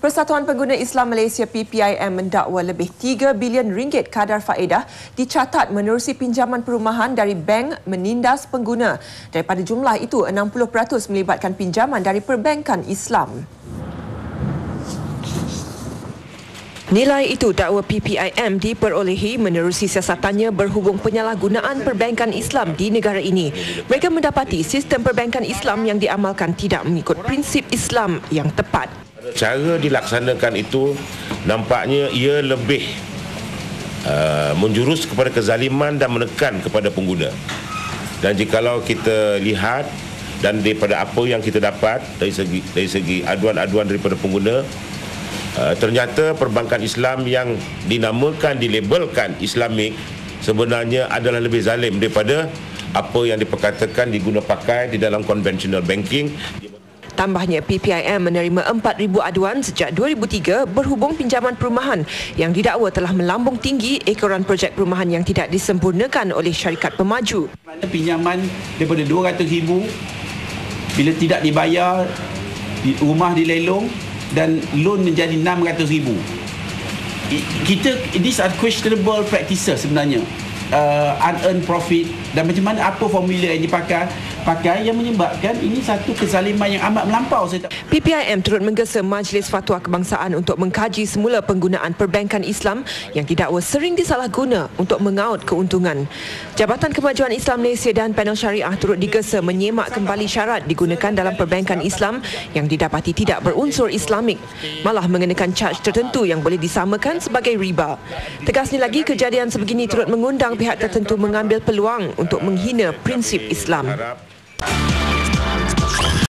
Persatuan Pengguna Islam Malaysia PPIM mendakwa lebih 3 bilion ringgit kadar faedah dicatat menerusi pinjaman perumahan dari bank menindas pengguna. Daripada jumlah itu, 60% melibatkan pinjaman dari perbankan Islam. Nilai itu dakwa PPIM diperolehi menerusi siasatannya berhubung penyalahgunaan perbankan Islam di negara ini. Mereka mendapati sistem perbankan Islam yang diamalkan tidak mengikut prinsip Islam yang tepat. Cara dilaksanakan itu nampaknya ia lebih menjurus kepada kezaliman dan menekan kepada pengguna. Dan jikalau kita lihat dan daripada apa yang kita dapat dari segi aduan-aduan daripada pengguna, ternyata perbankan Islam yang dinamakan, dilabelkan Islamik sebenarnya adalah lebih zalim daripada apa yang diperkatakan diguna pakai di dalam conventional banking. Tambahnya, PPIM menerima 4,000 aduan sejak 2003 berhubung pinjaman perumahan yang didakwa telah melambung tinggi ekoran projek perumahan yang tidak disempurnakan oleh syarikat pemaju. Pinjaman daripada 200,000 bila tidak dibayar, rumah dilelong dan loan menjadi 600,000. These are questionable practices sebenarnya. Unearned profit dan macam mana apa formula yang dipakai yang menyebabkan ini satu kezaliman yang amat melampau. PPIM turut menggesa Majlis Fatwa Kebangsaan untuk mengkaji semula penggunaan perbankan Islam yang didakwa sering disalahguna untuk mengaut keuntungan. Jabatan Kemajuan Islam Malaysia dan Panel Syariah turut digesa menyemak kembali syarat digunakan dalam perbankan Islam yang didapati tidak berunsur Islamik, malah mengenakan caj tertentu yang boleh disamakan sebagai riba. Tegasnya lagi, kejadian sebegini turut mengundang pihak tertentu mengambil peluang untuk menghina prinsip Islam.